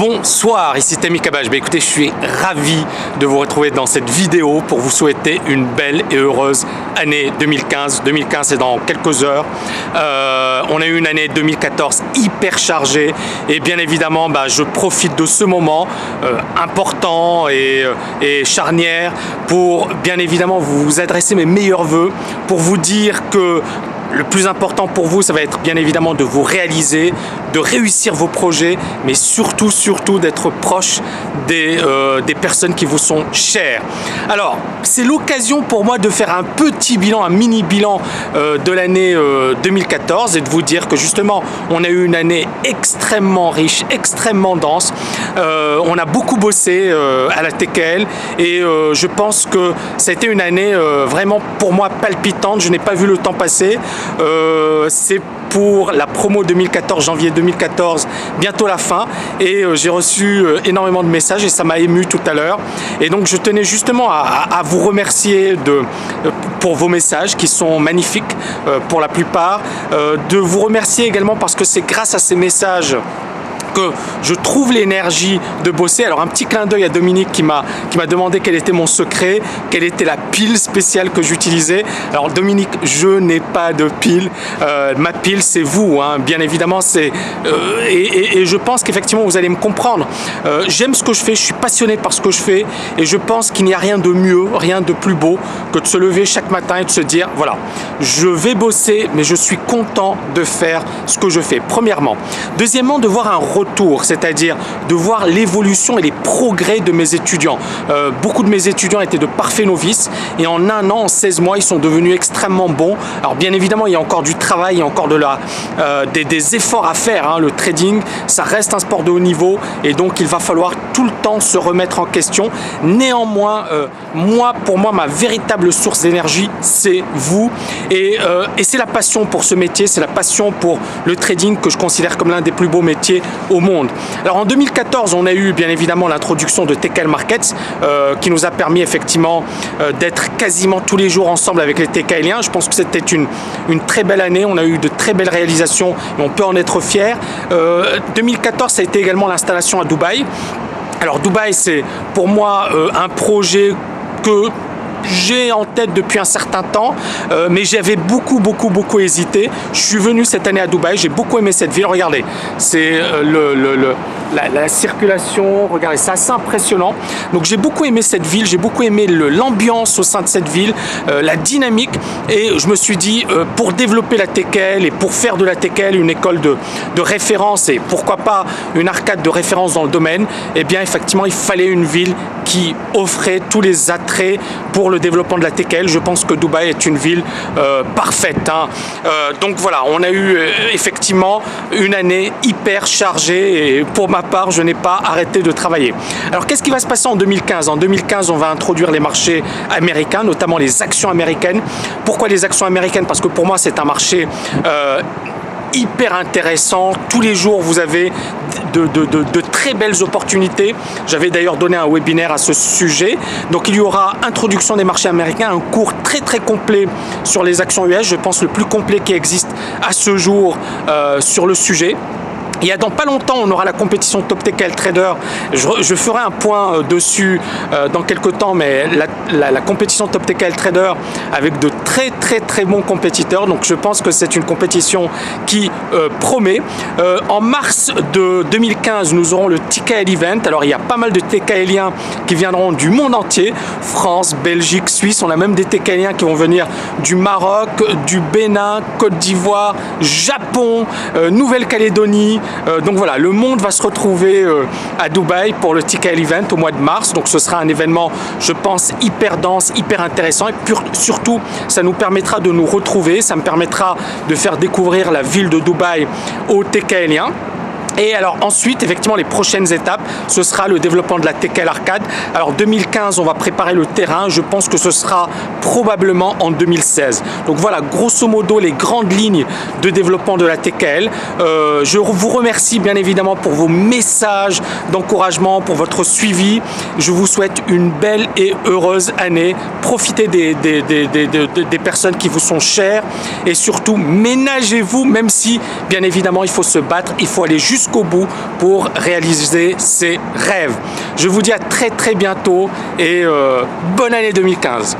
Bonsoir, ici Tami Kabash. Écoutez, je suis ravi de vous retrouver dans cette vidéo pour vous souhaiter une belle et heureuse année 2015. 2015, c'est dans quelques heures. On a eu une année 2014 hyper chargée et bien évidemment, je profite de ce moment important et charnière pour bien évidemment vous adresser mes meilleurs vœux, pour vous dire que le plus important pour vous, ça va être bien évidemment de vous réaliser, de réussir vos projets, mais surtout d'être proche des personnes qui vous sont chères. Alors, c'est l'occasion pour moi de faire un petit bilan, un mini bilan de l'année 2014 et de vous dire que justement, on a eu une année extrêmement riche, extrêmement dense. On a beaucoup bossé à la TKL et je pense que ça a été une année vraiment pour moi palpitante. Je n'ai pas vu le temps passer. C'est pour la promo 2014, janvier 2014, bientôt la fin, et j'ai reçu énormément de messages et ça m'a ému tout à l'heure. Et donc je tenais justement à vous remercier pour vos messages qui sont magnifiques pour la plupart, de vous remercier également parce que c'est grâce à ces messages que je trouve l'énergie de bosser. Alors un petit clin d'œil à Dominique qui m'a demandé quel était mon secret, quelle était la pile spéciale que j'utilisais. Alors Dominique, je n'ai pas de pile, ma pile c'est vous, hein. Bien évidemment, et je pense qu'effectivement vous allez me comprendre. J'aime ce que je fais, je suis passionné par ce que je fais et je pense qu'il n'y a rien de mieux, rien de plus beau que de se lever chaque matin et de se dire voilà, je vais bosser mais je suis content de faire ce que je fais, premièrement. Deuxièmement, de voir un retour, c'est-à-dire de voir l'évolution et les progrès de mes étudiants. Beaucoup de mes étudiants étaient de parfaits novices et en un an, en 16 mois, ils sont devenus extrêmement bons. Alors bien évidemment, il y a encore du travail, il y a encore des efforts à faire, hein. Le trading, ça reste un sport de haut niveau et donc il va falloir tout le temps se remettre en question. Néanmoins, pour moi, ma véritable source d'énergie, c'est vous et c'est la passion pour ce métier, c'est la passion pour le trading que je considère comme l'un des plus beaux métiers au monde. Alors en 2014, on a eu bien évidemment l'introduction de TKL Markets qui nous a permis effectivement d'être quasiment tous les jours ensemble avec les TKLiens. Je pense que c'était une très belle année, on a eu de très belles réalisations et on peut en être fier. 2014, ça a été également l'installation à Dubaï. Alors Dubaï, c'est pour moi un projet que j'ai en tête depuis un certain temps, mais j'avais beaucoup hésité. Je suis venu cette année à Dubaï, j'ai beaucoup aimé cette ville. Regardez, c'est la circulation, regardez, c'est assez impressionnant. Donc j'ai beaucoup aimé cette ville, j'ai beaucoup aimé l'ambiance au sein de cette ville, la dynamique, et je me suis dit pour développer la TKL et pour faire de la TKL une école de référence et pourquoi pas une arcade de référence dans le domaine, eh bien effectivement il fallait une ville qui offrait tous les attraits pour le développement de la TKL. Je pense que Dubaï est une ville parfaite, hein. Donc voilà, on a eu effectivement une année hyper chargée et pour ma part, je n'ai pas arrêté de travailler. Alors qu'est-ce qui va se passer en 2015? En 2015, on va introduire les marchés américains, notamment les actions américaines. Pourquoi les actions américaines? Parce que pour moi, c'est un marché hyper intéressant. Tous les jours, vous avez de très belles opportunités. J'avais d'ailleurs donné un webinaire à ce sujet. Donc il y aura introduction des marchés américains, un cours très complet sur les actions US, je pense le plus complet qui existe à ce jour sur le sujet. Il y a dans pas longtemps, on aura la compétition Top TKL Trader. Je ferai un point dessus dans quelques temps, mais la compétition Top TKL Trader avec de très bons compétiteurs. Donc je pense que c'est une compétition qui promet. En mars de 2015, nous aurons le TKL Event. Alors il y a pas mal de TKLiens qui viendront du monde entier. France, Belgique, Suisse. On a même des TKLiens qui vont venir du Maroc, du Bénin, Côte d'Ivoire, Japon, Nouvelle-Calédonie. Donc voilà, le monde va se retrouver à Dubaï pour le TKL Event au mois de mars. Donc ce sera un événement, je pense, hyper dense, hyper intéressant. Et surtout, ça nous permettra de nous retrouver. Ça me permettra de faire découvrir la ville de Dubaï aux TKLiens. Et alors ensuite, effectivement, les prochaines étapes, ce sera le développement de la TKL Arcade. Alors 2015, on va préparer le terrain. Je pense que ce sera probablement en 2016. Donc voilà, grosso modo, les grandes lignes de développement de la TKL. Je vous remercie bien évidemment pour vos messages d'encouragement, pour votre suivi. Je vous souhaite une belle et heureuse année. Profitez des personnes qui vous sont chères et surtout, ménagez-vous, même si, bien évidemment, il faut se battre, il faut aller jusqu'au jusqu'au bout pour réaliser ses rêves. Je vous dis à très bientôt et bonne année 2015.